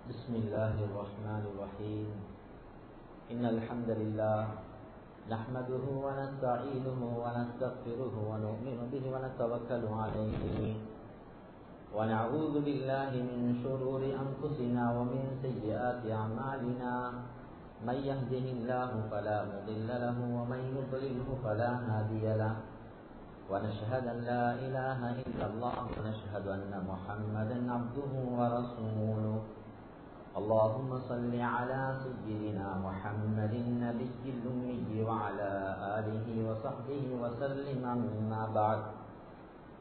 بسم الله الرحمن الرحيم. إن الحمد لله نحمده ونستعينه ونستغفره ونؤمن به ونتوكل عليه ونعوذ بالله من شرور أنفسنا ومن سيئات أعمالنا. من يهده الله فلا مضل له ومن يضلله فلا هادي له. ونشهد أن لا إله إلا الله ونشهد أن محمدا عبده ورسوله. اللهم صل على سيدنا محمد النبي الأمي وعلى آله وصحبه وسلم. أما بعد،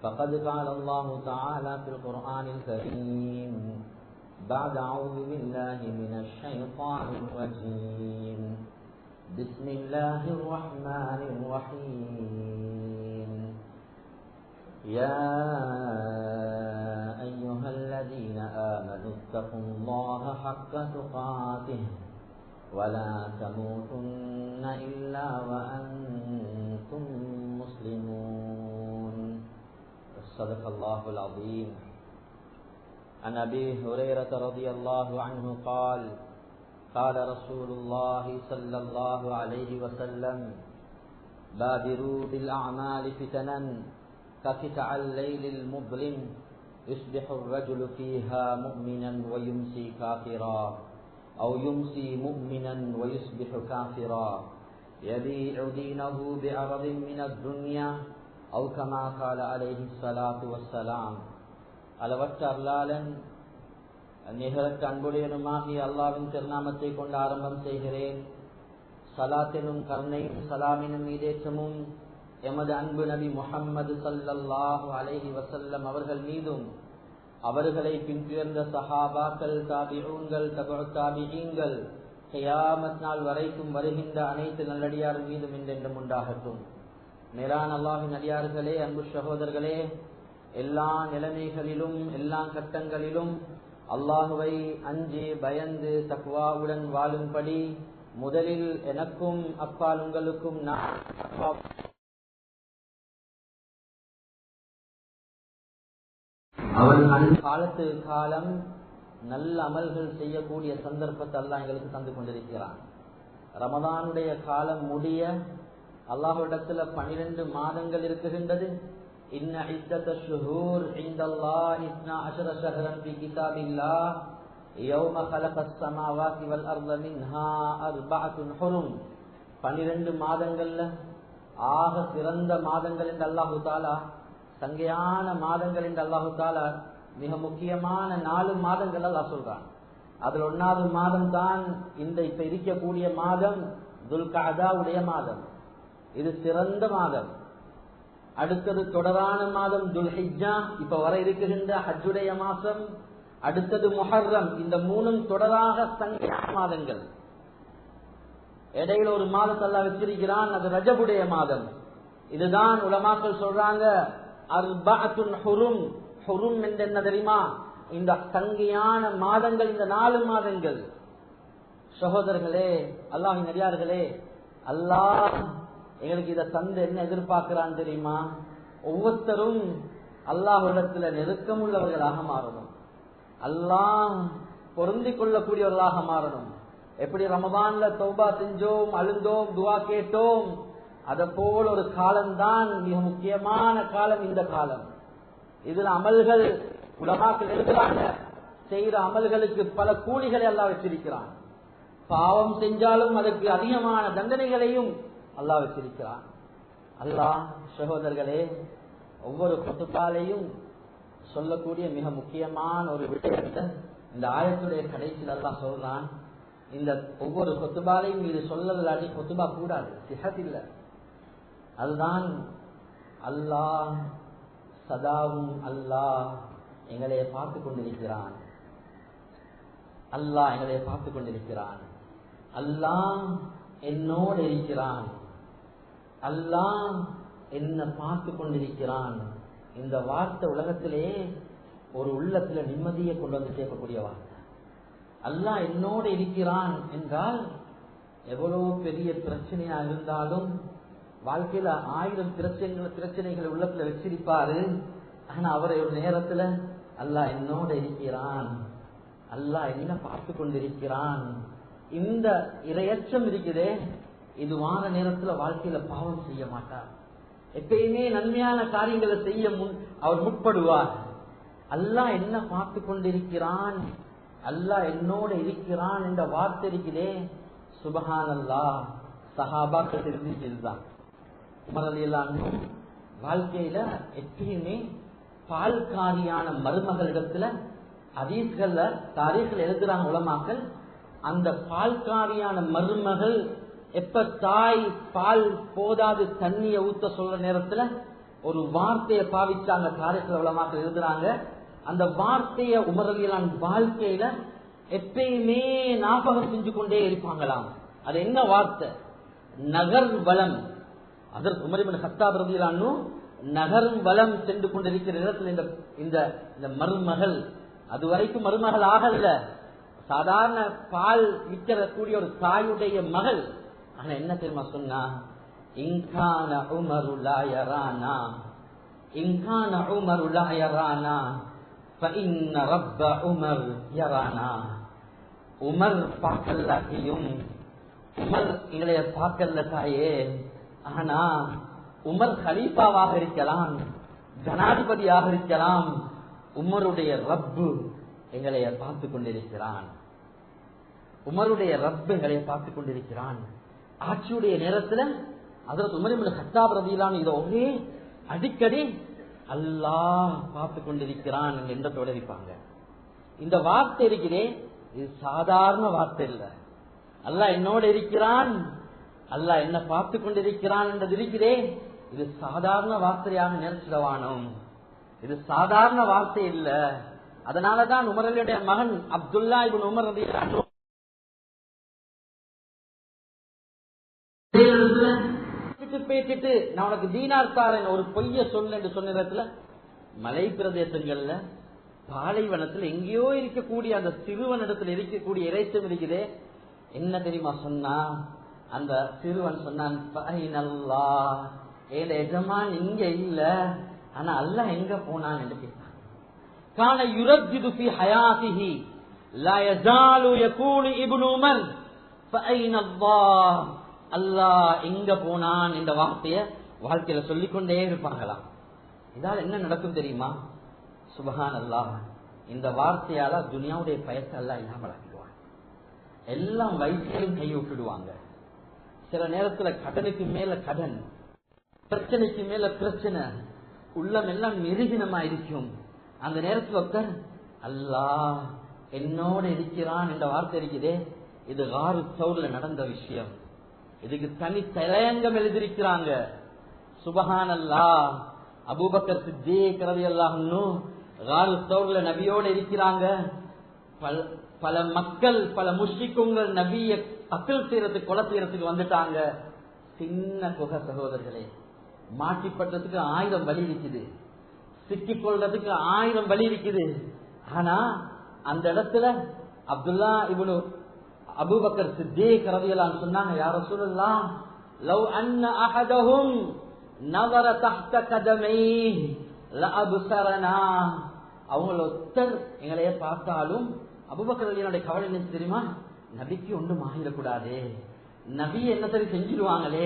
فقد قال الله تعالى في القرآن الكريم بعد أعوذ بالله من الشيطان الرجيم. بسم الله الرحمن الرحيم. يا أيها الذين آمنوا اتقوا الله حق تقاته ولا تموتن إلا وأنتم مسلمون. صدق الله العظيم. عن أبي هريرة رضي الله عنه قال قال رسول الله صلى الله عليه وسلم: بادروا بالأعمال فتنا كقطع الليل المظلم يصبح الرجل فيها مؤمنا ويمسي كافرا أو يمسي مؤمنا ويصبح كافرا يبيع دينه بعرض من الدنيا أو كما قال عليه الصلاة والسلام. அளவற்ற அருளாளன் நிகரற்ற அன்புடையனுமாகிய அல்லாஹ்வின் திருநாமத்தை கொண்டு ஆரம்பம் செய்கிறேன். ஸலாத்தினும் கருணையும் சலாமினும் ஈடேற்றமும் எமது அன்பு நபி முஹம்மது ஸல்லல்லாஹு அலைஹி வஸல்லம் அவர்கள் மீதும், அவர்களை பின்தொடர்ந்த சஹாபாக்கள், தாபிஊன்கள், தபஉ தாபிஈன்கள், கியாமத் நாள் வரைக்கும் வருகின்ற அனைத்து நல்லடியார் மீதும் என்றென்றும் உண்டாகட்டும். மேலான அல்லாஹ்வின் அடியார்களே, அன்பு சகோதரர்களே, எல்லா நிலைமைகளிலும் எல்லா கட்டங்களிலும் அல்லாஹுவை அஞ்சி பயந்து தக்வாவுடன் வாழும்படி முதலில் எனக்கும் அப்பால் உங்களுக்கும் அவன் காலத்து காலம் நல்ல அமல்கள் செய்யக்கூடிய சந்தர்ப்பத்தை அல்லாஹ் எங்களுக்கு தந்து கொண்டிருக்கிறான். ரமதானுடைய காலம் முடிய அல்லாஹ்விடத்துல 12 மாதங்கள் இருக்குகின்றது. இன்ன இத்தத ஷுஹூர் இன்தல்லாஹி 12 ஷஹரன் ஃபீ கிதாபில்லாஹ் யௌம கலகஸ் ஸமாவாதி வல் அர்த மின்ஹா அர்பஅத்துன் ஹுரும். 12 மாதங்கள்ல ஆக சிறந்த மாதங்கள் என்று அல்லாஹு தஆலா, சங்கையான மாதங்கள் என்று அல்லாஹு தஆலா மிக முக்கியமான 4 மாதங்கள் அல்லாஹ் சொல்றான். அதுல 1வது மாதம் தான் இந்த இப்ப இருக்கக்கூடிய மாதம், துல்கஅதாவுடைய மாதம். இது சிறந்த மாதம். அடுத்தது தொடரான மாதம் துல்ஹிஜ்ஜா, இப்ப வர இருக்கின்ற ஹஜ்ஜுடைய மாசம். அடுத்தது முஹர்ரம். இந்த 3ம் தொடராக சங்கையான மாதங்கள். இடையில ஒரு மாதத்தை அல்லாஹ் வச்சிருக்கிறான், அது ரஜபுடைய மாதம். இதுதான் உலமாக்கள் சொல்றாங்க அர்பஅத்துன் ஹுரும். ஹுரும் என்று என்ன தெரியுமா? இந்த சங்கையான மாதங்கள், இந்த 4 மாதங்கள். சகோதரர்களே, அல்லாஹ்வின் அடியார்களே, அல்லாஹ் எங்களுக்கு இதை தந்து என்ன எதிர்பார்க்கிறான் தெரியுமா? ஒவ்வொருத்தரும் அல்லாஹ்விடத்துல நெருக்கம் உள்ளவர்களாக மாறணும். அல்லாஹ் பொருந்திக் கொள்ளக்கூடியவர்களாக மாறணும். எப்படி ரமதான்ல தௌபா செஞ்சோம், அழுந்தோம், துவா கேட்டோம், அத போல ஒரு காலம்தான் மிக முக்கியமான காலம் இந்த காலம். இதுல அமல்கள் உலமாக்கள் எழுதுறாங்க, செய்யற அமல்களுக்கு பல கூலிகளை அல்லாஹ் வச்சிருக்கிறான். பாவம் செஞ்சாலும் அதற்கு அதிகமான தண்டனைகளையும் அல்லாஹ் வச்சிருக்கிறான். அல்லாஹ் சகோதரர்களே, ஒவ்வொரு குத்துபாலையும் சொல்லக்கூடிய மிக முக்கியமான ஒரு விஷயத்தை இந்த ஆயத்துடைய கடைசியில் அல்லாஹ் சொல்றான். இந்த ஒவ்வொரு குத்துபாலையும் இது சொல்லலாட்டி குத்துபா கூடாது, சிஹத் இல்லை. அதுதான் அல்லாஹ் சதாவும் அல்லாஹ் எங்களை பார்த்து கொண்டிருக்கிறான். அல்லாஹ் எங்களை பார்த்து கொண்டிருக்கிறான். அல்லாஹ் என்னோடு இருக்கிறான். அல்லாஹ் என்ன பார்த்து கொண்டிருக்கிறான். இந்த வார்த்தை உலகத்திலே ஒரு உள்ளத்துல நிம்மதியை கொண்டு வந்து சேர்க்கக்கூடிய வார்த்தை. அல்லாஹ் என்னோடு இருக்கிறான் என்றால் எவ்வளவு பெரிய பிரச்சனையா இருந்தாலும், வாழ்க்கையில 1000 பிரச்சனைகள் உள்ளத்துல வச்சிருப்பாரு. ஆனா அவரை ஒரு நேரத்துல அல்லாஹ் என்னோட இருக்கிறான், அல்லாஹ் என்ன பார்த்து கொண்டிருக்கிறான். இந்த இரையச்சம் இருக்குதே, இது வார நேரத்துல வாழ்க்கையில பாவம் செய்ய மாட்டார். எப்பயுமே நன்மையான காரியங்களை செய்ய அவர் முற்படுவார். அல்லாஹ் என்ன பார்த்து கொண்டிருக்கிறான், அல்லாஹ் என்னோட இருக்கிறான் என்ற வார்த்தை இருக்குதே, சுபஹானல்லாஹ். சஹாபாக்கள் தெரிஞ்சுதான் உமர் ரலியல்லாஹு அன்ஹு வாழ்க்கையில எப்பயுமே பால்காரியான மருமகளிடத்துல ஹதீஸ்கள்ல தாரீഖ்ல எழுதுறாங்க உலமாக்கள். அந்த பால்காரியான மருமகள் எப்ப தாய் பால் போதாது தண்ணிய ஊத்த சொல்ற நேரத்துல ஒரு வார்த்தையை பாவிச்சாங்க. தாரீഖ்ல உலமாக்கள் எழுதுறாங்க. அந்த வார்த்தைய உமர் ரலியல்லாஹு அன்ஹு வாழ்க்கையில எப்பயுமே ஞாபகம் செஞ்சு கொண்டே இருப்பாங்களாம். அது என்ன வார்த்தை? நகர் வளம். அதற்கு உமர் இப்னு கத்தாப் ரலியல்லாஹு அன்ஹு நகர் வளம் சென்று கொண்டிருக்கிற நேரத்தில் இந்த மருமகள், அது வரைக்கும் மருமகள் ஆகல, சாதாரண பால் விற்கக்கூடிய ஒரு தாயுடைய மகள். ஆனா என்ன தெரியுமா சொன்னா, இன்கான உமரு லா யரானா, இன்கான உமரு லா யரானா ஃபஇன்ன ரப்ப உமர் யரானா. உமர் பார்க்கலாட்டியும், உமர் எங்களைய பார்க்கல தாயே, ஆனா உமர் கலீஃபாவாக இருக்கலாம், ஜனாதிபதியாக இருக்கலாம், உமருடைய ரப்பு எங்களைய பார்த்து கொண்டிருக்கிறான். உமருடைய ரப்பு எங்களை பார்த்து கொண்டிருக்கிறான். ஆட்சியுடைய நேரத்துல அதற்கு உமர் இப்னு கத்தாப் ரலியல்லாஹு அன்ஹு இதை ஒரே அடிக்கடி அல்லாஹ் பார்த்து கொண்டிருக்கிறான் என்று தொடரிப்பாங்க. இந்த வார்த்தை இருக்கிறே, இது சாதாரண வார்த்தை இல்ல. அல்லாஹ் என்னோட இருக்கிறான், அல்லாஹ் என்ன பார்த்து கொண்டிருக்கிறான் என்றது இருக்கிறே, இது சாதாரண வார்த்தையாக நினைச்சிடவானோம். இது சாதாரண வார்த்தை இல்ல. அதனாலதான் உமருடைய மகன் அப்துல்லா இப்னு உமர் ரலியல்லாஹு அன்ஹு பேசிட்டு நான் உனக்கு தீனார் தாரேன் ஒரு பொய்ய சொல்ல என்று சொன்ன நேரத்துல மலை பிரதேசங்கள்ல பாலைவனத்துல எங்கேயோ இருக்கக்கூடிய அந்த சிறுவனிடத்துல இருக்கக்கூடிய இறைச்சம் இருக்குதே, என்ன தெரியுமா சொன்னா, அந்த சிறுவன் சொன்னான், ஏன் எஜமான் இங்க இல்ல, ஆனா அல்லாஹ் எங்க போனான் என்று கேட்டான். கான யுரஜிது ஃபீ ஹயாத்திஹி லா யஸாலு யகூலு இப்னு உமர் ஃபஐன அல்லாஹ், அல்லாஹ் எங்க போனான் என்ற வார்த்தையை வாழ்க்கையில சொல்லிக்கொண்டே இருப்பாங்களாம். இதால் என்ன நடக்கும் தெரியுமா? சுபஹானல்லாஹ். இந்த வார்த்தையால துனியாவுடைய பயத்தை எல்லாம் இல்லாமல் ஆக்கிடுவாங்க. எல்லாம் வயிற்றிலும் கை விட்டுடுவாங்க. சில நேரத்துல கடனுக்கு மேல கடன், பிரச்சனைக்கு மேல பிரச்சனை, உள்ளம் எல்லாம் நெருகினமா இருக்கும். அந்த நேரத்தில் ஒருத்தர் அல்லாஹ் என்னோட இருக்கிறான் என்ற வார்த்தை இருக்குதே, இது காரு சௌர்ல நடந்த விஷயம். இதுக்கு தனி தலையங்கம் எழுதியிருக்கிறாங்க. சுபஹானல்லாஹ். அபூபக்கர் சித்தீக் ரலியல்லாஹு அன்ஹு காரு சௌர்ல நபியோட இருக்கிறாங்க. பல மக்கள், பல முஷ்ரிக்குங்கள் நபிய அக்கல் செய்யறதுக்கு, கொலை செய்யறதுக்கு வந்துட்டாங்க. சின்ன குகை சகோதரர்களே, மாட்டிப்பட்டதுக்கு 1000 வழி இருக்குது, சிக்கிக் கொள்றதுக்கு 1000 வழி இருக்குது. ஆனா அந்த இடத்துல அப்துல்லா இப்னு அபூபக்கர் சித்தீக் ரலியல்லாஹு அன்ஹு சொன்னாங்க, யா ரசூலல்லாஹ், லவ் அன்ன அஹதஹும் நஸர தஹ்த கதமைஹி லஅப்ஸரனா. அவங்கள ஒருத்தர் எங்களையே பார்த்தாலும், அபூபக்கர் ரலியல்லாஹு அன்ஹு கவலை என்ன தெரியுமா, நபிக்கு ஒன்றும் ஆகிடக்கூடாது, நபி என்ன சரி செஞ்சிடுவாங்களே.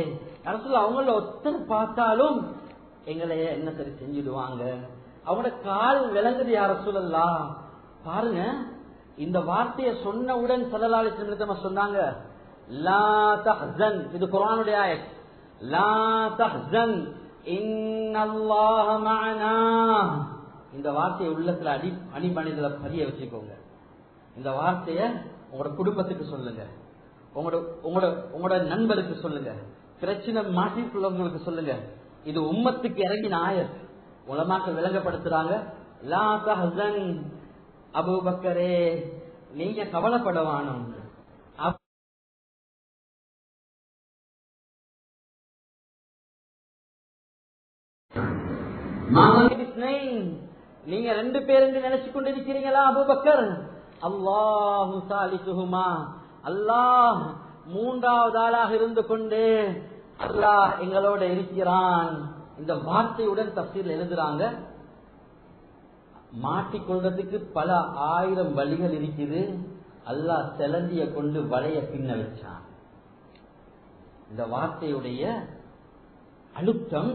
ரசூலுல்லாஹ் அவங்கள ஒருத்தர் பார்த்தாலும் எங்களைய என்ன சரி செஞ்சிடுவாங்க. அவங்களோட கால் விளங்குது. யா ரசூலல்லாஹ், பாருங்க, இந்த வார்த்தையை சொன்னவுடன் ஸல்லல்லாஹு அலைஹி வஸல்லம் சொன்னாங்க, லா தஹ்ஸன். இது குர்ஆனுடைய ஆயத். லா தஹ்ஸன் இன்னல்லாஹ மஅனா. இந்த வார்த்தையை உள்ளத்துல அடிபணிதல பதிய வச்சுக்கோங்க. இந்த வார்த்தையை உங்களோட குடும்பத்துக்கு சொல்லுங்க, உங்களோட நண்பருக்கு சொல்லுங்க, பிரச்சனை மாட்டிக்குள்ளவங்களுக்கு சொல்லுங்க. இது உம்மத்துக்கு இறங்கின ஆயத். உலமாக்கள் விளங்கப்படுத்துறாங்க, லா தஹ்ஸன், அபூபக்கரே நீங்க கவலைப்படவானும், நீங்க 2 பேர் நினைச்சு கொண்டிருக்கிறீங்களா அபூபக்கர்? அல்லாஹு சாலிசுஹுமா, அல்லாஹ் 3வது ஆளாக இருந்து கொண்டு அல்லாஹ் எங்களோட இருக்கிறான். இந்த வார்த்தையுடன் தஃசீர்ல எழுதுறாங்க, மாட்டிக்கொள்றதுக்கு பல ஆயிரம் வழிகள் இருக்குது. அல்லாஹ் செலந்திய கொண்டு வலைய பின்ன வச்சான். இந்த வார்த்தையுடைய அழுத்தம்,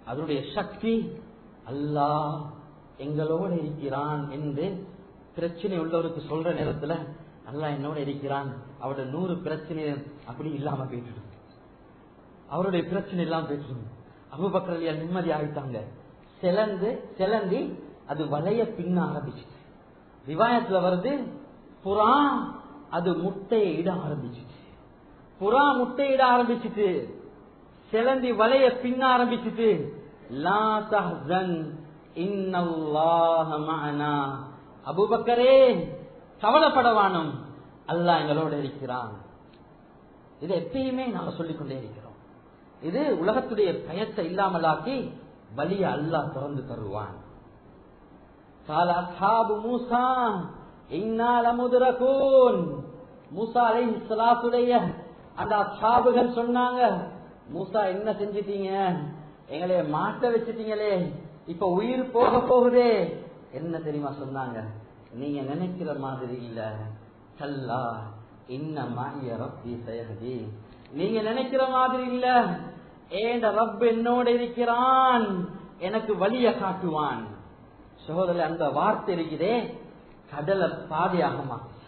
அதனுடைய சக்தி, அல்லாஹ் எங்களோட இருக்கிறான் என்று பிரச்சனை உள்ளவருக்கு சொல்ற நேரத்துல அல்லாஹ் என்னோட இருக்கிறான், அவருடைய 100 பிரச்சனை அப்படி இல்லாம போயிட்டு, அவருடைய பிரச்சனை எல்லாம் போயிட்டு அபூபக்கர் ரலியல்லாஹு அன்ஹு நிம்மதி ஆயிட்டாங்க. செலந்தி அது வலைய பின்ன ஆரம்பிச்சுட்டு, ரிவாயத்துல வருது புறா அது முட்டையை இட ஆரம்பிச்சுட்டு, புறா முட்டையிட ஆரம்பிச்சுட்டு, செலந்தி வலைய பின்ன ஆரம்பிச்சுட்டு, லா தஹ்சன் இன்னல்லாஹ மஅனா, அபூபக்கரே கவலைப்படவானும், அல்லாஹ் எங்களோட இருக்கிறான். இது எப்பயுமே நாங்க சொல்லிக்கொண்டே இருக்கிறோம். இது உலகத்துடைய பயத்தை இல்லாமலாக்கி வலிய அல்லாஹ் திறந்து தருவான். கால அஸ்ஹாபு மூஸா இன்னா லமுத்ரகூன், மூஸா அலைஹிஸ்ஸலாத்துடைய அந்த அஸ்ஹாபுகள் சொன்னாங்க, மூஸா என்ன செஞ்சிட்டீங்க, எங்களை மாட்ட வச்சிட்டீங்களே, இப்ப உயிர் போக போகுதே. என்ன தெரியுமா சொன்னாங்க, நீங்க நினைக்கிற மாதிரி இல்ல, கல்லா இன்னமா ரப்பி சயஹதி, நீங்க நினைக்கிற மாதிரி இல்ல, ஏண்ட ரப் என்னோட இருக்கிறான், எனக்கு வழிய காட்டுவான். சகோதரர், அந்த வார்த்தை இருக்குதே கடலை பாதையாக மாற்றி,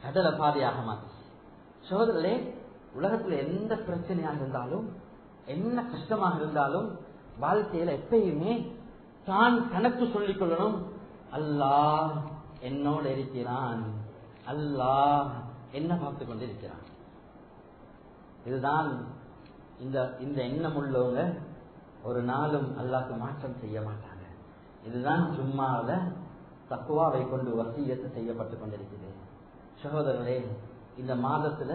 கடலை பாதையாக மாற்றி. சகோதரர்களே, உலகத்துல எந்த பிரச்சனையாக இருந்தாலும், என்ன கஷ்டமாக இருந்தாலும், வாழ்க்கையில எப்பயுமே தான் கணக்கு சொல்லிக் கொள்ளணும், அல்லாஹ் என்னோட இருக்கிறான், அல்லாஹ் என்ன பார்த்து கொண்டிருக்கிறான். இதுதான் இந்த எண்ணம் உள்ளவங்க ஒரு நாளும் அல்லாஹ்க்கு மாற்றம் செய்ய மாட்டாங்க. இதுதான் ஜும்மால தக்வாவை கொண்டு வசியத்து செய்யப்பட்டு கொண்டிருக்கிறது. சகோதரர்களே, இந்த மாதத்துல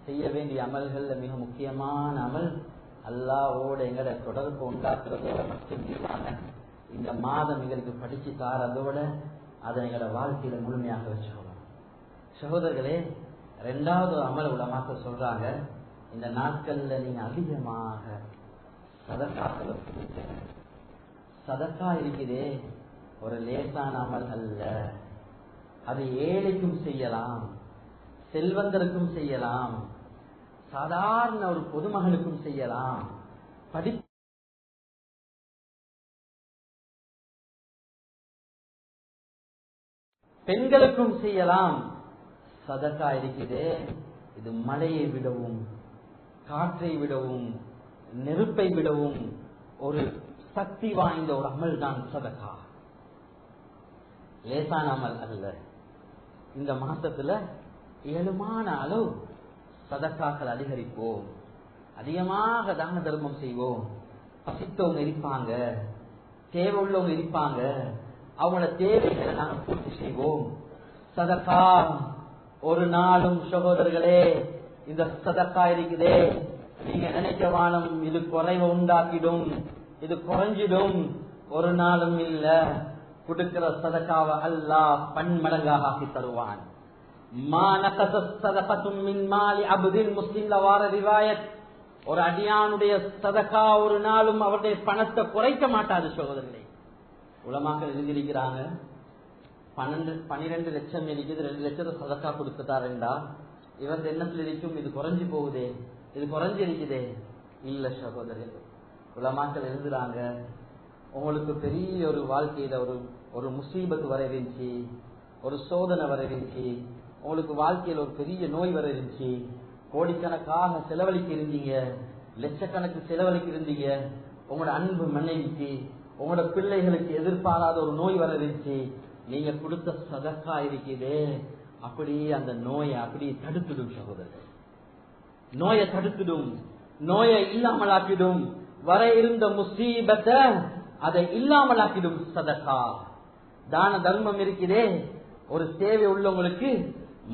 செய்ய வேண்டிய அமல்கள்ல மிக முக்கியமான அமல் அல்லாஹ்வோட எங்கட தொடர்பு உண்டாக்குறதோட மட்டும் இந்த மாதம் எங்களுக்கு படிச்சு தாரதோட அதை எங்களோட வாழ்க்கையில முழுமையாக வச்சுக்கணும். சகோதரர்களே, 2வது அமல் உலமாக்கள் சொல்றாங்க, இந்த நாட்கள்ல நீங்க அதிகமாக சதக்கா இருக்குதே, ஒரு லேசான அமல் அல்ல. அது ஏழைக்கும் செய்யலாம், செல்வந்தருக்கும் செய்யலாம், சாதாரண ஒரு பொதுமகனுக்கும் செய்யலாம், பெண்களுக்கும் செய்யலாம். சதக்கா இருக்குதே, இது மழையை விடவும், காற்றை விடவும், நெருப்பை விடவும் ஒரு சக்தி வாய்ந்த ஒரு அமல் தான் சதக்கா. லேசான அமல் அல்ல. இந்த மாசத்துல இயலுமான அளவு சதக்காக்கள் அதிகரிப்போம், அதிகமாக தான தர்மம் செய்வோம். பசித்தவங்க இருப்பாங்க, தேவை உள்ளவங்க இருப்பாங்க, அவங்களோட தேவைகளை நாங்கள் பூர்த்தி செய்வோம். சதக்கா ஒரு நாளும் சகோதரர்களே, இந்த சதக்கா இருக்குதே, நீங்க நினைக்க வானம் இது குறைவை உண்டாக்கிடும், இது குறைஞ்சிடும், ஒரு நாளும் இல்ல. கொடுக்கிற சதக்காவை அல்லாஹ் பன்மடங்காக ஆக்கி தருவான். ஒரு அடியானுடைய சதக்கா ஒரு நாளும் அவருடைய பணத்தை குறைக்க மாட்டாது. சகோதரர்களே, உலமாக்கள் எழுதியிருக்கிறாங்க, 12 லட்சம் இருக்குது, 2 லட்சத்தை சதக்கா கொடுத்துட்டாருண்டா இவன் எண்ணத்தில் இருக்கும், இது குறைஞ்சு போகுதே, இது குறைஞ்சு இருக்குதே. இல்ல சகோதரர், உலமாக்கள் எழுதுறாங்க, உங்களுக்கு பெரிய ஒரு வாழ்க்கையில ஒரு முசீபத்து வர இருந்துச்சு, ஒரு சோதனை வர இருந்துச்சு, உங்களுக்கு வாழ்க்கையில ஒரு பெரிய நோய் வர இருந்துச்சு, கோடிக்கணக்காக செலவழிக்க இருந்தீங்க, லட்சக்கணக்கு செலவழிக்க இருந்தீங்க, உங்களோட அன்பு மனைவிக்கு, உங்களோட பிள்ளைகளுக்கு எதிர்பாராத ஒரு நோய் வர இருந்துச்சு, நீங்க கொடுத்த சதக்கா இருக்குதே, அப்படியே அந்த நோயை அப்படியே தடுத்துடும். சகோதரர், நோயை தடுத்துடும், நோயை இல்லாமலாக்கிடும், வர இருந்த முசீபத்தை அதை இல்லாமலாக்கிடும். சதக்கா தான தர்மம் இருக்கிறே, ஒரு தேவை உள்ளவங்களுக்கு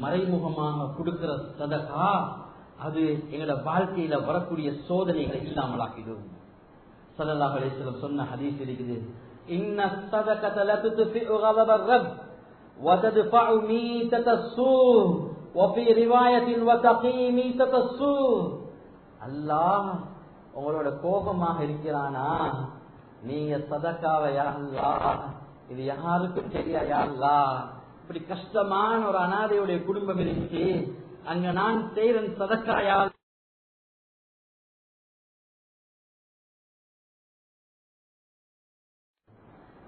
மறைமுகமாக கொடுக்கிற சதக்கா அது எங்களோட வாழ்க்கையில வரக்கூடிய சோதனைகளை இல்லாமலாக்கிடும். ஸல்லல்லாஹு அலைஹி வஸல்லம் சொன்ன ஹதீஸ் இருக்குது, இன்ன ஸதகத லதுத்ஃபிஉ கதப ரப் வதத்ஃபஉ மீதத்தஸ்ஸூ வஃபீ ரிவாயத்தின் வதகீ மீதத்தஸ்ஸூ. அல்லாஹ் உங்களோட கோபமாக இருக்கிறானா, நீங்க சதக்காவை யா அல்லாஹ் இது யாருக்கும் தெரியா அல்லாஹ், இப்படி கஷ்டமான ஒரு அனாதையுடைய குடும்பம் இருக்கு, அங்க நான் செய்றேன் சதக்காயா.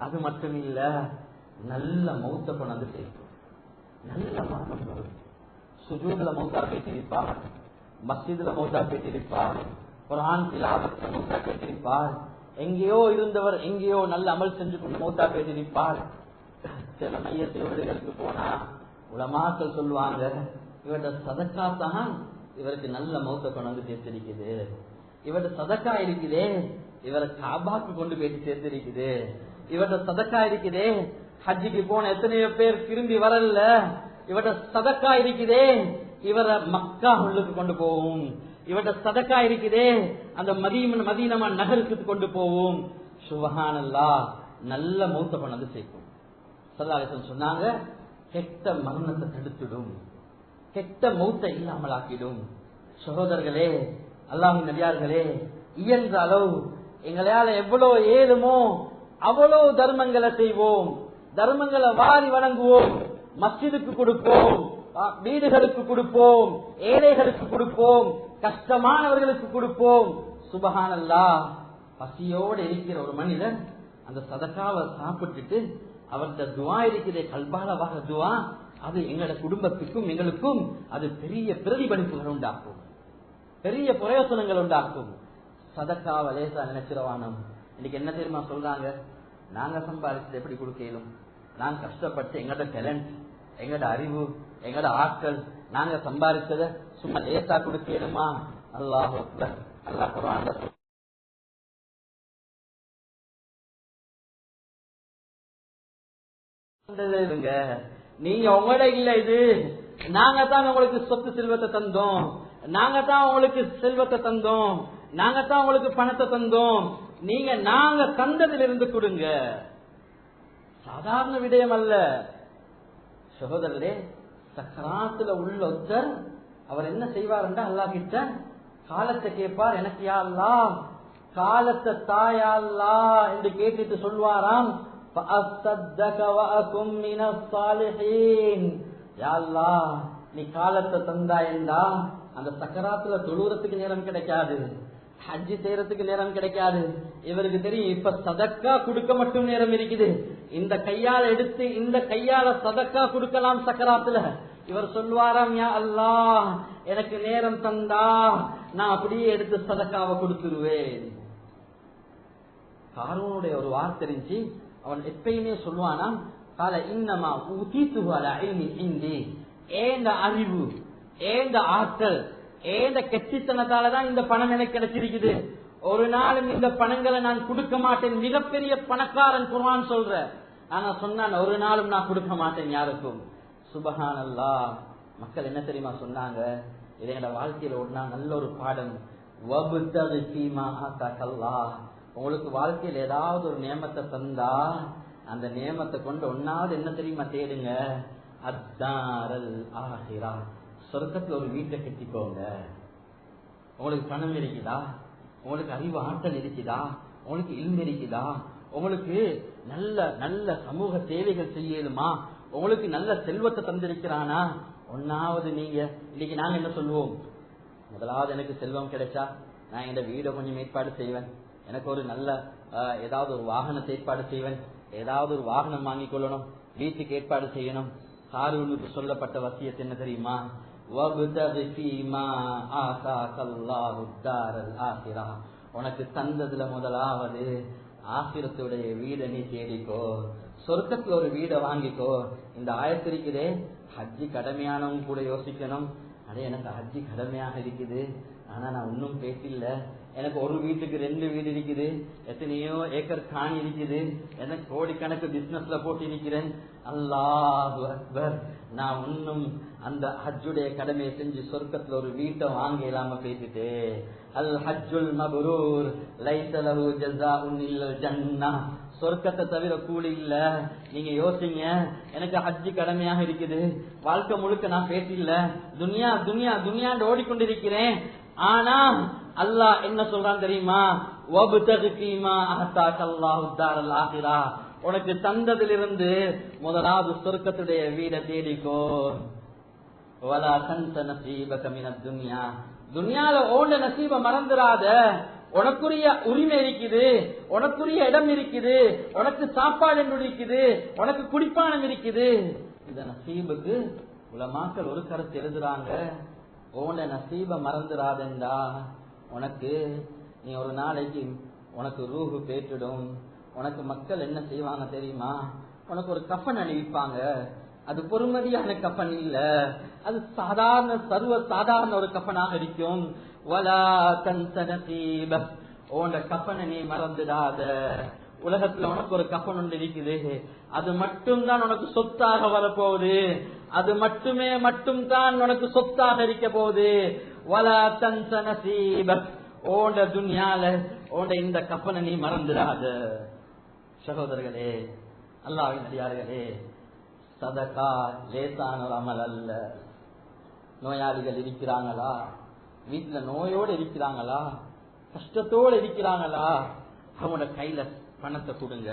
அது மட்டும் இல்ல, நல்ல மௌத்த கொண்டு சேர்க்கும், நல்ல மரணம் வரும். சுஜூதுல மௌத்தா பேசியிருப்பார், மஸ்ஜிதுல மௌத்தா பேசியிருப்பார், குர்ஆன் திலாவத்துல மௌத்தா பேசியிருப்பார், எங்கேயோ இருந்தவர் எங்கேயோ நல்ல அமல் செஞ்சு கொண்டு மௌத்தா பேசியிருப்பார். சில மையத்தில் வீடுகளுக்கு போனா உலமாக்கள் சொல்லுவாங்க, இவருடைய சதக்கா தான் இவருக்கு நல்ல மௌத்த கொண்டு சேர்த்திருக்குது, இவருடைய சதக்கா இருக்குதே இவரை காபாக்கு கொண்டு போயிட்டு சேர்த்திருக்குது, இவருடைய சதக்கா இருக்குதே ஹஜ்ஜிக்கு போன எத்தனையோ பேர் திரும்பி வரல, இவருடைய சதக்கா இருக்குதே இவரை மக்கா உள்ளுக்கு கொண்டு போவோம், இவருடைய சதக்கா இருக்குதே அந்த மதீனமா நகருக்கு கொண்டு போவோம். சுப்ஹானல்லாஹ், நல்ல மௌத்த கொண்டு சேர்க்கும். ஸல்லல்லாஹு அலைஹி வஸல்லம் சொன்னாங்க, கெட்ட மரணத்தை தடுத்துடும், கெட்ட மௌத்தை இல்லாமல் ஆக்கிடும். சகோதரர்களே, அல்லாஹ்வின் நபியார்களே, இயன்ற அளவு எங்களால எவ்வளவு ஏதுமோ அவ்வளவு தர்மங்களை செய்வோம், தர்மங்களை வாரி வழங்குவோம், மஸ்ஜிதுக்கு கொடுப்போம், வீடுகளுக்கு கொடுப்போம், ஏழைகளுக்கு கொடுப்போம், கஷ்டமானவர்களுக்கு கொடுப்போம். சுப்ஹானல்லாஹ், பசியோடு இருக்கிற ஒரு மனிதன் அந்த சதக்காவை சாப்பிட்டுட்டு அவருடைய துவா இருக்கிற கல்பால வர துவா, அது எங்களோட குடும்பத்துக்கும் எங்களுக்கும் அது பெரிய பிரதிபலிப்புகள் உண்டாக்கும், பெரிய பிரயோசனங்கள் உண்டாக்கும். சதக்காவை லேசா நினைச்சிரவானம். இன்னைக்கு என்ன தெரியுமா சொல்றாங்க, நாங்க சம்பாதிச்சது எப்படி கொடுக்கலும், நாங்க கஷ்டப்பட்டு எங்களோட டேலண்ட், எங்களோட அறிவு, எங்களோட ஆட்கள், நாங்க சம்பாதிச்சத சும்மா லேசா கொடுக்கலுமா? அல்லாஹ் அக்பர். அல்லாஹ் குர்ஆன்ல நீங்க உங்களோட இல்ல, இது நாங்க தான் உங்களுக்கு சொத்து செல்வத்தை தந்தோம், நாங்க தான் உங்களுக்கு செல்வத்தை தந்தோம், நாங்க தான் உங்களுக்கு பணத்தை தந்தோம், நீங்க நாங்க தந்ததிலிருந்து கொடுங்க. சாதாரண விடயம் அல்ல சகோதரரே. சக்கராத்துல உள்ள ஒருத்தர் அவர் என்ன செய்வார் என்றா, அல்லாஹ் கிட்ட காலத்தை கேட்பார், எனக்கு யா அல்லாஹ் காலத்தை தாயா அல்லாஹ் என்று கேட்டுட்டு சொல்வாராம், நீ காலத்தை தந்தா என்றா அந்த சக்கராத்துல தொழுறதுக்கு நேரம் கிடைக்காது, ஹஜ்ஜி செய்யறதுக்கு நேரம் கிடைக்காது. இவருக்கு தெரியும் இப்ப சதக்கா கொடுக்க மட்டும் நேரம் இருக்குது, இந்த கையால எடுத்து இந்த கையால சதக்கா கொடுக்கலாம் சக்கராத்துல. இவர் சொல்வாராம், யா அல்லாஹ் எனக்கு நேரம் தந்தா நான் அப்படியே எடுத்து சதக்காவை கொடுத்துருவேன். காரூனுடைய ஒரு வார்த்தை தெரிஞ்சு அவன் எப்பயுமே சொல்லுவானா, கால இன்னமா ஊதீதுஹு அலா இல்மி இன்தி, ஏந்த அறிவு, ஏந்த ஆற்றல், ஏந்த கெட்டித்தனத்தாலதான் இந்த பணம் எனக்கு கிடைச்சிருக்குது, ஒரு நாளும் இந்த பணங்களை நான் கொடுக்க மாட்டேன். மிகப்பெரிய பணக்காரன் குர்ஆன் சொல்ற, ஆனா சொன்னான் ஒரு நாளும் நான் கொடுக்க மாட்டேன் யாருக்கும். சுப்ஹானல்லாஹ். மக்கள் என்ன தெரியுமா சொன்னாங்க, இது என்னோட வாழ்க்கையில ஒன்னா நல்ல ஒரு பாடம். வப்தகி ஃபீமா ஆதாகல்லாஹ், உங்களுக்கு வாழ்க்கையில் ஏதாவது ஒரு நியமத்தை தந்தா அந்த நியமத்தை கொண்டு ஒன்னாவது என்ன தெரியுமா தேடுங்க, அத்தாரல் ஆஹிரா, சொர்க்கத்துல ஒரு வீட்டை கட்டிக்கோங்க. உங்களுக்கு பணம் இருக்குதா, உங்களுக்கு அறிவு ஆற்றல் இருக்குதா, உங்களுக்கு இல்மு இருக்குதா, உங்களுக்கு நல்ல நல்ல சமூக சேவைகள் செய்யலுமா, உங்களுக்கு நல்ல செல்வத்தை தந்திருக்கிறானா, ஒன்னாவது நீங்க இன்னைக்கு நாங்க என்ன சொல்லுவோம், முதலாவது எனக்கு செல்வம் கிடைச்சா நான் என் வீடை கொஞ்சம் ஏற்பாடு செய்வேன், எனக்கு ஒரு நல்ல ஏதாவது ஒரு வாகனத்தை ஏற்பாடு செய்வேன், ஏதாவது ஒரு வாகனம் வாங்கிக் கொள்ளணும், வீட்டுக்கு ஏற்பாடு செய்யணும். காரூனுக்கு சொல்லப்பட்ட வசியத் என்ன தெரியுமா, உனக்கு தந்ததுல முதலாவது ஆசிரத்துடைய வீடை நீ தேடிக்கோ, சொர்க்கத்துல ஒரு வீடை வாங்கிக்கோ. இந்த ஆயத்திருக்கிறே ஹஜ்ஜி கடமையானவங்க கூட யோசிக்கணும், அதே எனக்கு ஹஜ்ஜி கடமையாக இருக்குது, ஆனா நான் ஒன்னும் பேசில்ல, எனக்கு ஒரு வீட்டுக்கு 2 வீடு இருக்குது, எத்தனையோ ஏக்கர் காணி இருக்குது, எனக்கு கோடிக்கணக்கு பிசினஸ்ல போட்டு இருக்கிறேன். அல்லாஹு அக்பர், நான் இன்னும் அந்த ஹஜ்ஜுடைய கடமையை செஞ்சு சொர்க்கத்துல ஒரு வீட்டை வாங்க இல்லாம பேசிட்டு, அல் ஹஜ்ஜுல் மப்ரூர் லைஸ லஹு ஜஸாஉன் இல்லல் ஜன்னah, சொர்க்கத்தை தவிர கூலி இல்ல. நீங்க யோசிங்க, எனக்கு ஹஜ்ஜி கடமையாக இருக்குது, வாழ்க்கை முழுக்க நான் பேசில்ல, துனியா துனியா துனியாண்டு ஓடிக்கொண்டிருக்கிறேன். ஆனா அல்லாஹ் என்ன சொல்றான் தெரியுமா, வப்தகி ஃபீமா ஆதாகல்லாஹு தாரல் ஆகிரா, உனக்கு தந்ததிலிருந்து முதலாவது சொர்க்கத்துடைய வீட தேடிக்கோ. வலா தன்ஸ நஸீபக மினத் துன்யா, துன்யால ஓண்ட நசீப மறந்துடாத. உனக்குரிய உரிமை இருக்குது, உனக்குரிய இடம் இருக்குது, உனக்கு சாப்பாடு என்று இருக்குது, உனக்கு குடிப்பானம் இருக்குது. இந்த நசீபுக்கு உலமாக்கள் ஒரு கருத்து எழுதுறாங்க, ஓண்ட நசீப மறந்துடாதா. உனக்கு நீ ஒரு நாளைக்கு உனக்கு ரூஹு பேற்றிடும். உனக்கு மக்கள் என்ன செய்வாங்க தெரியுமா? உனக்கு ஒரு கஃபன் அணிவிப்பாங்க. அது பொறுமதியான கஃபன் இல்ல, அது சாதாரண சர்வ சாதாரண ஒரு கஃபனாக இருக்கும். வலா தன்ஸ நஸீபக், உன்ட கஃபனை நீ மறந்துடாத. உலகத்துல உனக்கு ஒரு கஃபன் ஒன்று இருக்குது, அது மட்டும்தான் உனக்கு சொத்தாக வரப்போகுது, அது மட்டும்தான் உனக்கு சொத்தாக இருக்க போகுது. வலா தன்ஸ நஸீபக், ஓண்ட துன்யால ஓண்ட இந்த கஃபனை நீ மறந்துடாத. சகோதரர்களே, அல்லாஹ்வின் அடியார்களே, சதகா லேசான ஒரு அமல் அல்ல. நோயாளிகள் இருக்கிறாங்களா, வீட்டுல நோயோடு இருக்கிறாங்களா, கஷ்டத்தோடு இருக்கிறாங்களா, அவங்களோட கையில பணத்தை கொடுங்க,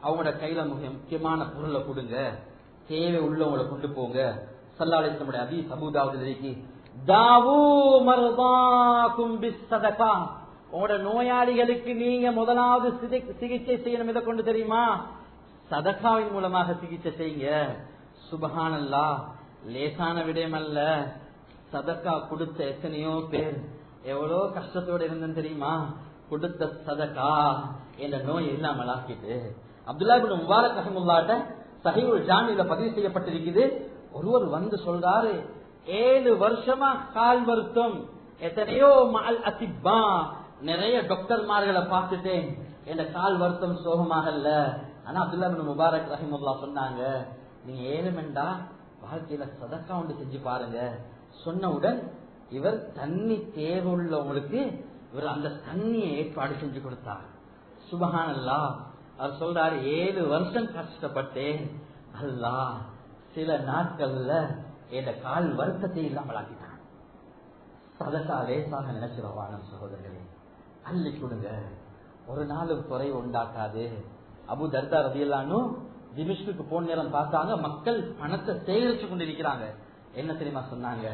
அவங்களோட கையில முக்கியமான பொருளை கொடுங்க, தேவை உள்ளவங்களை கொண்டு போங்க. ஸல்லல்லாஹு அலைஹி வஸல்லம் ஹதீஸ் அபூதாவுதுல இருக்கு, தாவு மர்தாக்கும் பிஸ்ஸதகா, உங்களோட நோயாளிகளுக்கு நீங்க முதலாவது சிகிச்சை செய்யணும். இதை கொண்டு தெரியுமா? சதகாவின் மூலமாக சிகிச்சை செய்யுங்க. சுபஹானல்லாஹ், லேசான விடயம் அல்ல. சதகா கொடுத்த எத்தனையோ பேர் எவ்வளோ கஷ்டத்தோடு இருந்தேன்னு தெரியுமா? கொடுத்த சதகா என்ற நோய் இல்லாமல் ஆக்கிட்டு. அப்துல்லா இப்னு முபாரக் ரஹ்மத்துல்லாஹி சஹீஹுல் ஜாமில பதிவு செய்யப்பட்டிருக்குது. ஒருவர் வந்து சொல்றாரு, 7 வருஷமா கால் வருத்தம், எத்தனையோ மல் அசிப்பா, நிறைய டாக்டர்மார்களை பார்த்துட்டேன், என்ற கால் வருத்தம் சோகமாகல. ஆனா அப்துல்லா இப்னு முபாரக் ரஹ்மத்துல்லாஹி சொன்னாங்க, நீங்க ஏழுமெண்டா வாழ்க்கையில சதக்கா ஒன்று செஞ்சு பாருங்க. சொன்னவுடன் இவர் தண்ணி தேவையுள்ளவங்களுக்கு இவர் அந்த தண்ணியை ஏற்பாடு செஞ்சு கொடுத்தார். சுபஹானல்லாஹ். அவர் சொல்றாரு, 7 வருஷம் கஷ்டப்பட்டேன், அல்லாஹ் சில நாட்கள்ல என் கால் வருத்தத்தை இல்லாமல் ஆக்கிட்டான். சதக்கா லேசாக நினைச்சிருவான சகோதரர்களே, அள்ளி கொடுங்க, ஒரு நாளும் குறை உண்டாக்காது. அபு தர்தா ரலியல்லாஹு திமிஷ்குக்கு போன நேரம் பார்த்தாங்க, மக்கள் பணத்தை சேகரிச்சு கொண்டிருக்கிறாங்க. என்ன தெரியுமா சொன்னாங்க?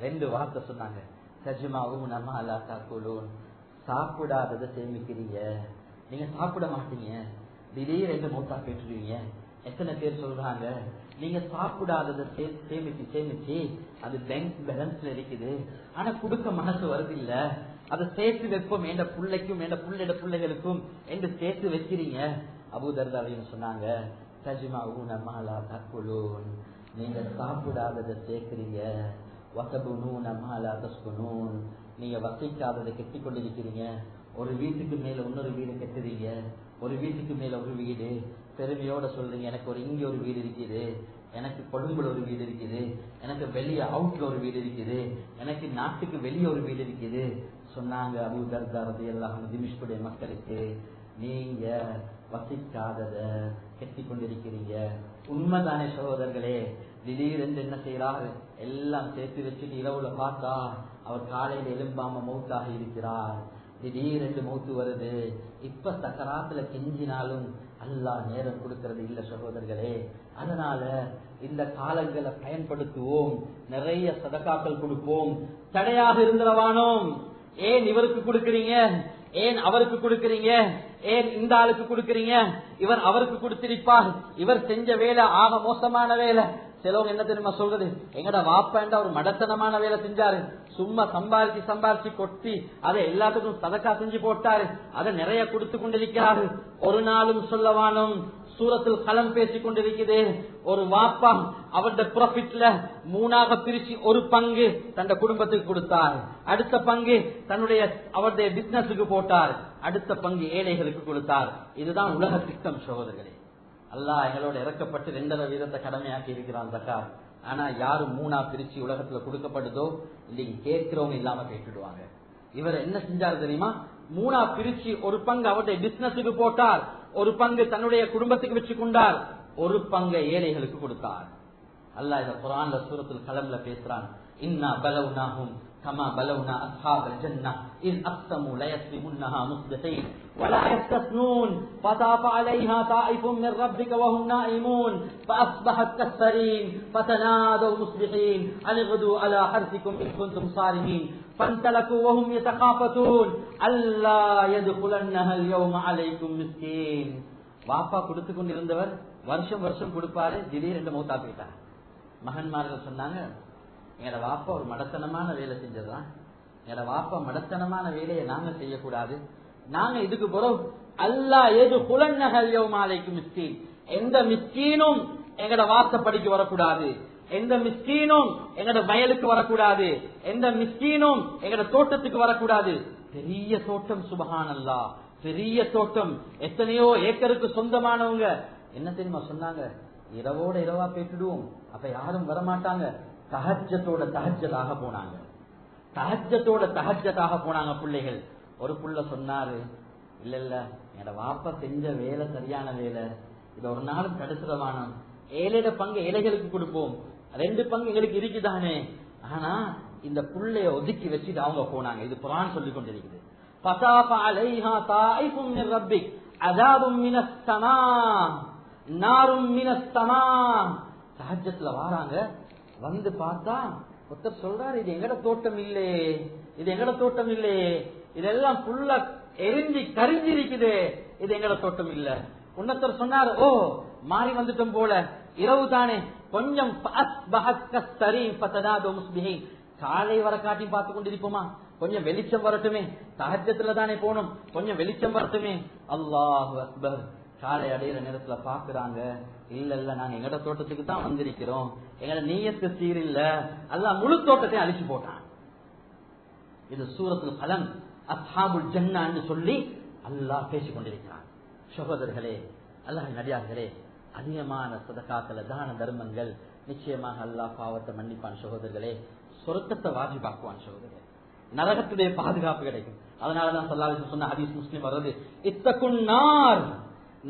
2 வார்த்தை சொன்னாங்க, தஜ்மாஊன மா லா தஅகுலூன், சாப்பிடாததை சேமிக்கிறீங்க, நீங்க சாப்பிட மாட்டீங்க, திடீரென்று மூத்தா பேசுவீங்க. எத்தனை பேர் சொல்றாங்க, நீங்க சாப்பிடாததை சேமிச்சு அது பேங்க் பேலன்ஸ்ல இருக்குது, ஆனா கொடுக்க மனசு வருது இல்ல, அதை சேர்த்து வைப்போம் என்ற பிள்ளைக்கும் என்ற பிள்ளைட பிள்ளைகளுக்கும் என்று சேர்த்து வைக்கிறீங்க. அபூ தர்தா சொன்னாங்க, தஜ்மாஊன மா லா தஅகுலூன், நீங்க சாப்பிடாததை சேர்க்கிறீங்க, வஸபுனூன மா லா தஸ்குனூன், நீங்க வசிக்காததை கெட்டி கொண்டிருக்கிறீங்க. ஒரு வீட்டுக்கு மேல இன்னொரு வீடு கட்டுறீங்க, ஒரு வீட்டுக்கு மேல ஒரு வீடு, பெருமையோட சொல்றீங்க, எனக்கு இங்க ஒரு வீடு இருக்குது, எனக்கு கொழும்புல ஒரு வீடு இருக்குது, எனக்கு வெளியே அவுட்ல ஒரு வீடு இருக்குது, எனக்கு நாட்டுக்கு வெளியே ஒரு வீடு இருக்குது. சொன்னாங்க அபூ தர்தா ரலியல்லாஹு திமிஷ்குடைய மக்களுக்கு, நீங்க வசிக்காதத கெட்டி கொண்டிருக்கிறீங்க. உண்மைதானே சகோதரர்களே? திடீரென்று என்ன செய்யறாரு, எல்லாம் சேர்த்து வச்சுட்டு இரவுல பார்த்தா அவர் காலையில எலும்பாம மௌத்தாக இருக்கிறார். திடீரென்று மௌத்து வருது. இப்ப சக்கராத்துல கெஞ்சினாலும் அல்லாஹ் நேரம் கொடுக்கிறது இல்ல சகோதரர்களே. அதனால இந்த காலங்களை பயன்படுத்துவோம், நிறைய சதகாக்கள் கொடுப்போம். தடையாக இருந்தவானோம், ஏன் இவருக்கு கொடுக்கறீங்க, ஏன் அவருக்கு கொடுக்கறீங்க, ஏன் இந்த ஆளுக்கு கொடுக்கறீங்க, இவர் அவருக்கு கொடுத்திருப்பார், இவர் செஞ்ச வேலை ஆக மோசமான வேலை. சிலவங்க என்ன தெரியுமா சொல்றது, எங்கட வாப்பாண்டா ஒரு மடத்தனமான வேலை செஞ்சாரு, சும்மா சம்பாரிச்சு கொட்டி அதை எல்லாத்துக்கும் சதக்கா செஞ்சு போட்டாரு, அதை நிறைய கொடுத்து கொண்டிருக்கிறாரு. ஒரு நாளும் சொல்லவானும் சூரத்தில் கலம் பேசிக் கொண்டிருக்குது. ஒரு வாப்பா அவருடைய ப்ராஃபிட்ல 3ஆக பிரிச்சு ஒரு பங்கு தன் குடும்பத்துக்கு கொடுத்தார், அடுத்த பங்கு அவருடைய பிசினஸுக்கு போட்டார், அடுத்த பங்கு ஏழைகளுக்கு கொடுத்தார். இதுதான் உலக திட்டம் சகோதரர்களே. அல்லாஹ் எங்களோட இறக்கப்பட்டு 2.5% கடமையாக்கி இருக்கிறான் ஜகாத். ஆனா யாரு 3ஆ பிரிச்சு உலகத்துல கொடுக்கப்படுதோ இன்னைக்கு கேட்கிறவங்க இல்லாம கேட்டுடுவாங்க. இவர் என்ன செஞ்சாரு தெரியுமா, 3ஆ பிரிச்சு ஒரு பங்கு அவருடைய பிசினஸுக்கு போட்டார், ஒரு பங்கு தன்னுடைய குடும்பத்துக்கு வச்சு கொண்டார், ஒரு பங்கை ஏழைகளுக்கு கொடுத்தார். அல்லாஹ் இத குர்ஆன்ல சூரத்துல் கலம்ல பேசுறான், இன்னா பலவ்னாஹும் كما بلونا أصحاب الجنة إذ أقسموا ليصرمنها مصبحين ولا يستثنون فطاف عليها طائف من ربك وهم نائمون فأصبحت كالصريم فتنادوا مصبحين أن اغدوا على حرثكم إن كنتم صارمين فانطلقوا وهم يتخافتون ألا يدخلنها اليوم عليكم مسكين. வாப்பா கொடுத்து கொண்டிருந்தவர் வருஷம் வருஷம் கொடுப்பாரு, திடீரென்று மௌத்தா போயிட்டார். மகன்மார்கள் சொன்னாங்க, எங்கட வாப்பா ஒரு மடத்தனமான வேலை செஞ்சதுதான், எங்கட வாப்பா மடத்தனமான வேலையை நாங்க செய்யக்கூடாது, நாங்க இதுக்கு போறோம். அல்லாஹ் யதுகுலன்னஹல் யௌம அலைக்கும் மிஸ்கீன், எந்த மிஸ்கீனும் எங்கட வாசப்படிக்கு வரக்கூடாது, எந்த மிஸ்கீனும் எங்கட வயலுக்கு வரக்கூடாது, எந்த மிஸ்கீனும் எங்கட தோட்டத்துக்கு வரக்கூடாது. பெரிய தோட்டம், சுபஹானல்லாஹ், பெரிய தோட்டம், எத்தனையோ ஏக்கருக்கு சொந்தமானவங்க. என்ன தெரியுமா சொன்னாங்க? இரவோட இரவா பேசிடுவோம், அப்ப யாரும் வரமாட்டாங்க. தஹஜ்ஜத்தோட தஹஜ்ஜத்தாக போனாங்க, தஹஜ்ஜத்தோட தஹஜ்ஜத்தாக போனாங்க பிள்ளைகள். ஒரு புள்ள சொன்னாரு, இல்ல இல்ல என்னோட வாப்பா செஞ்ச வேலை சரியான வேலை, இது ஒரு நாளும் தடுத்துறவானம், ஏழையோட பங்கு ஏழைகளுக்கு கொடுப்போம், 2 பங்கு எங்களுக்கு இருக்குதானே. ஆனா இந்த புள்ளைய ஒதுக்கி வச்சுட்டு அவங்க போனாங்க. இது குர்ஆன் சொல்லிக் கொண்டிருக்குது. فَطَافَ عَلَيْهَا طَائِفٌ مِّن رَّبِّكَ عَذَابٌ مِّنَ السَّمَاءِ نَارٌ مِّنَ السَّمَاءِ. தஹஜ்ஜத்ல வராங்க, வந்து பார்த்தா ஒருத்தர் சொல்றாரு, இது எங்கட தோட்டம் இல்லையே, இது எங்கட தோட்டம் இல்லையே, இதெல்லாம் புல்ல எரிஞ்சி கரிஞ்சிருக்குது, இது எங்கட தோட்டம் இல்ல. இன்னொருத்தர் சொன்னார், ஓ மாறி வந்துட்டோம் போல, இரவு தானே, கொஞ்சம் காலை வர காட்டி பார்த்து கொண்டிருப்போமா, கொஞ்சம் வெளிச்சம் வரட்டுமே, தஹஜ்ஜத்ல தானே போனோம், கொஞ்சம் வெளிச்சம் வரட்டுமே. அல்லாஹு அக்பர். காலை அடையிற நேரத்துல பாக்குறாங்க, இல்ல இல்ல நாங்க எங்கட தோட்டத்துக்கு தான் வந்திருக்கிறோம், எங்கட நீயத்து சீரில்ல, அல்லாஹ் முழு தோட்டத்தை அழிச்சு போட்டான். இது சூரத்துல் கலம், அஸ்ஹாபுல் ஜன்னா என்று சொல்லி அல்லாஹ் பேசிக் கொண்டிருக்கிறான். சகோதரர்களே, அல்லாஹ் நடிகார்களே, அதிகமான சதகாக்கள தான தர்மங்கள் நிச்சயமாக அல்லாஹ் பாவத்தை மன்னிப்பான். சகோதரர்களே, சொர்க்கத்தை வாஜிபாக்குவான். சகோதரர்களே, நரகத்துடைய பாதுகாப்பு கிடைக்கும். அதனாலதான் ஸல்லல்லாஹு அலைஹி வஸல்லம் சொன்ன ஹதீஸ் முஸ்லிம் வருது, இத்தகுன் நார்,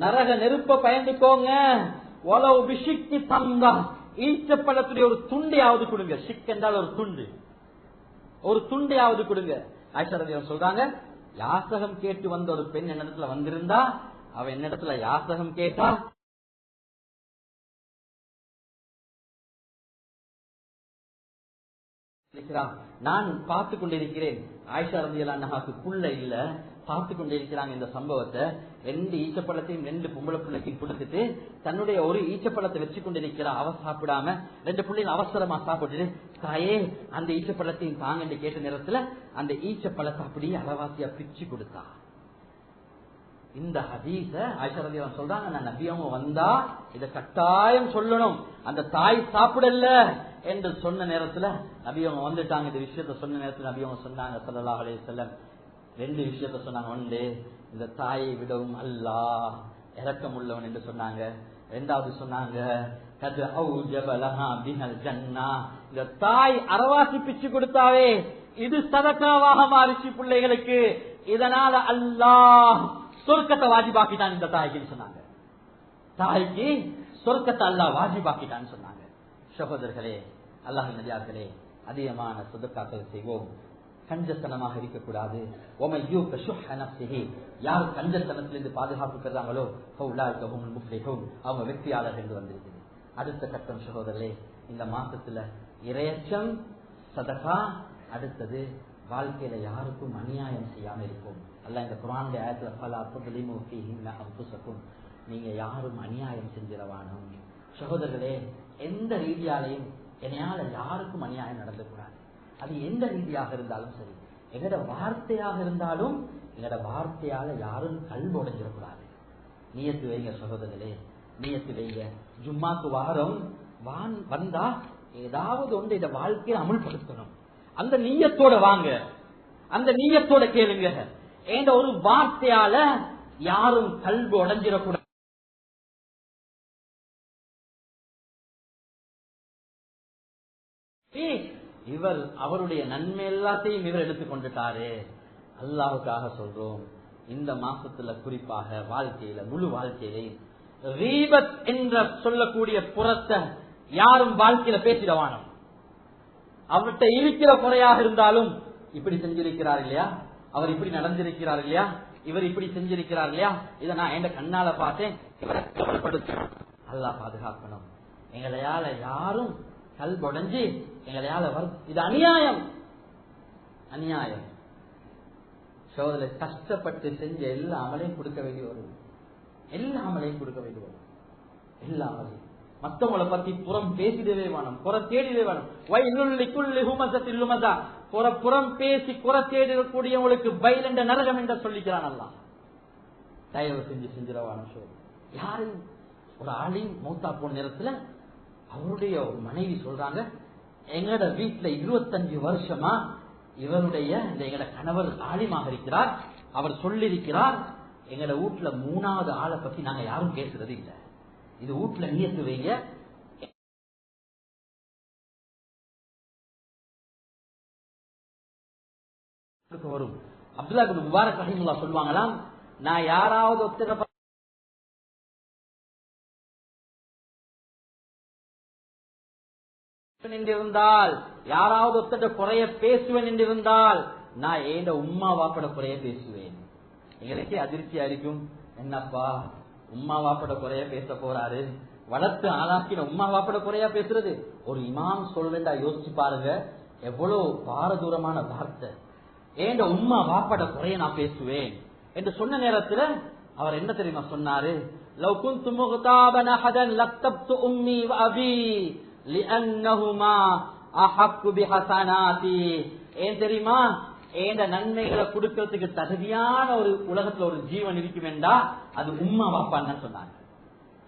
நரக நெருப்ப பயந்துக்கோங்க, வலவ் பிஷிக்கி தம்ரா, ஈச்சப்பழத்துடைய ஒரு துண்டையாவது கொடுங்க. ஷிக் என்றால் ஒரு துண்டு, ஒரு துண்டையாவது கொடுங்க. ஆயிஷா ரலியல்லாஹு சொல்றாங்க, யாசகம் கேட்டு வந்த ஒரு பெண் என்னிடத்துல வந்திருந்தா, அவ என்னிடத்துல யாசகம் கேட்டா, நான் பார்த்து கொண்டிருக்கிறேன். ஆயிஷா ரலியல்லாஹு அன்ஹாக்கு புள்ள இல்ல, பார்த்து கொண்டிருக்கிறாங்க இந்த சம்பவத்தை. 2 ஈச்சப்பழத்தையும் 2 பொம்பளை பிள்ளைக்கும் கொடுத்துட்டு தன்னுடைய ஒரு ஈச்சப்பழத்தை வச்சு கொண்டிருக்கிறா. அவ சாப்பிடாம 2 பிள்ளைங்க அவசரமா சாப்பிட்டு, தாயே அந்த ஈச்சப்பழத்தையும் தாங்கன்னு கேட்ட நேரத்துல அந்த ஈச்சப்பழத்தை அப்படியே அளவாசியா பிச்சு கொடுத்தா. இந்த ஹதீஸ ஆயிஷா ரலியல்லாஹு சொல்றாங்க, நான் நபி அவங்க வந்தா இத கட்டாயம் சொல்லணும், அந்த தாய் சாப்பிடல என்று சொன்ன நேரத்துல நபி அவங்க வந்துட்டாங்க. இந்த விஷயத்த சொன்ன நேரத்துல நபி அவங்க சொன்னாங்க ஸல்லல்லாஹு அலைஹி வஸல்லம் 2 விஷயத்த சொன்னாங்க. ஒன்று, இந்த தாயை விடவும் அல்லாஹ் இரக்கம் உள்ளவன் என்று சொன்னாங்க. 2வது சொன்னாங்க, கத் அவுஜப லஹா பிஹல் ஜன்னா, இந்த தாய் அரவாசி பிச்சு கொடுத்தாவே இது சதகாவாக மாறிச்சு பிள்ளைகளுக்கு, இதனால அல்லாஹ் சொர்க்கத்தை வாஜிபாக்கிட்டான் இந்த தாய்க்கு சொன்னாங்க. தாய்க்கு சொர்க்கத்தை அல்லாஹ் வாஜிபாக்கிட்டான்னு சொன்னாங்க. சகோதரர்களே, அல்லாஹ்வின் நபியார்களே, அதிகமான சதகாக்கள் செய்வோம். கஞ்சத்தனமாக இருக்கக்கூடாது. யார் கஞ்சத்தனத்திலிருந்து பாதுகாப்பு பெறாங்களோ அவங்க வெற்றியாளர் என்று வந்திருக்கிறது. அடுத்த கட்டம் சகோதரர்களே, இந்த மாசத்துல இறையச்சம், சதகா, அடுத்தது வாழ்க்கையில யாருக்கும் அநியாயம் செய்யாம இருக்கும். அல்ல இந்த குர்ஆனுடைய ஆயத்துல ஃபலா துலிமு ஃபீஹின்ன அன்ஃபுஸக்கும், நீங்க யாரும் அநியாயம் செஞ்சிரவானும். சகோதரர்களே, எந்த ரீதியாலையும் என்னையால யாருக்கும் அநியாயம் நடந்துக்கூடாது. அது எந்த ரீதியாக இருந்தாலும் சரி, எங்கட வார்த்தையாக இருந்தாலும் எங்கட வார்த்தையால யாரும் கல்வி உடைஞ்சிடக்கூடாது. நியத்து வைங்க சகோதரர்களே, நியத்து வைங்க. ஜும்மாக்கு வாரம் வந்தா ஏதாவது ஒன்று இந்த வாழ்க்கையை அமுல்படுத்தணும். அந்த நீயத்தோட வாங்க, அந்த நீயத்தோட கேளுங்க. என்ற ஒரு வார்த்தையால யாரும் கல்வி உடைஞ்சிடக்கூடாது. இவர் அவருடைய நன்மை எல்லாத்தையும் இவர் எடுத்துக் கொண்டுட்டாரு. அல்லாஹுக்காக சொல்றோம், இந்த மாசத்துல குறிப்பாக வாழ்க்கையில முழு வாழ்க்கையிலே ரீபத் என்ற சொல்லக்கூடிய புறத்தை யாரும் வாழ்க்கையில பேசிடவானோம். அவர்கிட்ட இருக்கிற குறையாக இருந்தாலும் இப்படி செஞ்சிருக்கிறார் இல்லையா, அவர் இப்படி நடந்திருக்கிறார் இல்லையா, இவர் இப்படி செஞ்சிருக்கிறார் இல்லையா, இதை நான் என் கண்ணால பார்த்தேன், இவரை கவலைப்படுத்தணும். அல்லாஹ் பாதுகாக்கணும். எங்களையால யாரும் கல் உடைஞ்சு எங்களையால இது அநியாயம், அநியாயம். சோதனை கஷ்டப்பட்டு செஞ்ச எல்லா அமலையும் கொடுக்க வேண்டி வரும், எல்லா அமலையும் கொடுக்க வேண்டி வரும், எல்லா அமலையும். மத்தவங்களை பத்தி புறம் பேசிடவே வேணும், புற தேடிடவே வேணும். புறம் பேசி குறை தேடக்கூடியவங்களுக்கு பயில் என்ற நரகம் என்ற சொல்லிக்கிறான் அல்லாஹ். தயவு செஞ்சு செஞ்சிடவான யாரு ஒரு ஆளையும் மௌத்தா போன நேரத்துல அவருடைய ஒரு மனைவி சொல்றாங்க, எங்கட வீட்டுல 25 வருஷமா இவருடைய எங்கட கணவர் ஆலிமாக இருக்கிறார், அவர் சொல்லிருக்கிறார், எங்கட வீட்டுல 3வது ஆளை பத்தி நாங்க யாரும் பேசுறது இல்ல, இது வீட்டுல நியத்து வைங்க. வரும் அப்துல்லா இப்னு முபாரக் ரஹிமஹுல்லாஹ் சொல்வாங்களாம், நான் யாராவது ஒருத்தர என்றிருந்தால், யாராவது ஒருத்தர குறைய பேசுவேன் என்றிருந்தால் நான் ஏண்ட உம்மா வாப்பட குறைய பேசுவேன். எங்களுக்கே அதிர்ச்சியா இருக்கும், என்னப்பா உம்மா வாப்பட குறைய பேச போறாரு, வளர்த்து ஆளாக்கின உம்மா வாப்பட குறையா பேசுறது. ஒரு இமாம் சொல்றா யோசிச்சு பாருங்க, எவ்வளவு பாரதூரமான வார்த்தை. ஏண்ட உம்மா வாப்பட குறைய நான் பேசுவேன் என்று சொன்ன நேரத்துல அவர் என்ன தெரியுமா சொன்னாரு, லவ் குன்து முக்தாபன் அஹதன் லக்தப்து உம்மி வ அபி லிஅன்னஹுமா அஹக்கு பிஹஸனாதி. ஏன் தெரியுமா, ஏண்ட நன்மைகளை கொடுக்கிறதுக்கு தகுதியான ஒரு உலகத்துல ஒரு ஜீவன் இருக்கும் என்றா அது உம்மா வாப்பான்னு சொன்னாங்க.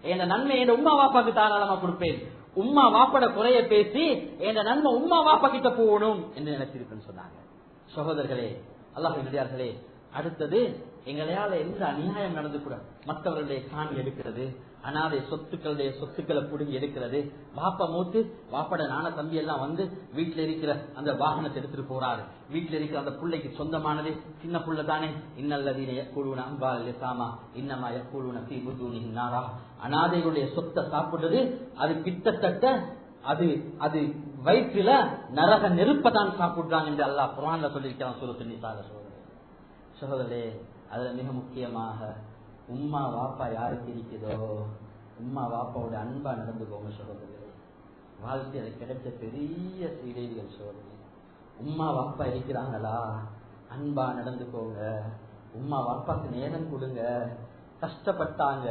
என் நன்மை என் உம்மா வாப்பாக்கு தாராளமா கொடுப்பேன், உம்மா வாப்பட குறைய பேசி என் நன்மை உம்மா வாப்பா கிட்ட போகணும் என்று நினைச்சிருப்பேன்னு சொன்னாங்க. சகோதரர்களே, அல்லாஹ்வின் அடுத்தது எங்களையால எந்த அநியாயம் நடந்து கூட மற்றவர்களுடைய காணி எடுக்கிறது, அனாதை சொத்துக்களை புடுங்கி எடுக்கிறது. வாப்பா மூத்து வாப்பட நான தம்பி எல்லாம் வந்து வீட்டுல இருக்கிற அந்த வாகனத்தை எடுத்துட்டு போறாரு, வீட்டுல இருக்கிற அந்த பிள்ளைக்கு சொந்தமானது சின்ன புள்ள தானே, இன்னல்லதீன யக்கூலுன அம்பால் யதாமா இன்னமா யக்கூலுன ஃபீ புதூனிஹிம் நாரா. அனாதைகளுடைய சொத்தை சாப்பிடுறது அது கிட்டத்தட்ட அது வயிற்றுல நரக நெருப்பதான் சாப்பிடுறாங்க என்று அல்லாஹ் குர்ஆன்ல சொல்லியிருக்கிறான் சூரத்துல் நிசால. சகோதரே, அதுல மிக முக்கியமாக உம்மா வாப்பா யாருக்கு இருக்குதோ உம்மா வாப்பாவோட அன்பா நடந்துக்கோங்க சகோதரர்களே. வாழ்க்கையில கிடைச்ச பெரிய சீதைகள் சகோதரி. உம்மா வாப்பா இருக்கிறாங்களா, அன்பா நடந்துக்கோங்க. உம்மா வாப்பாக்கு நேரம் கொடுங்க. கஷ்டப்பட்டாங்க,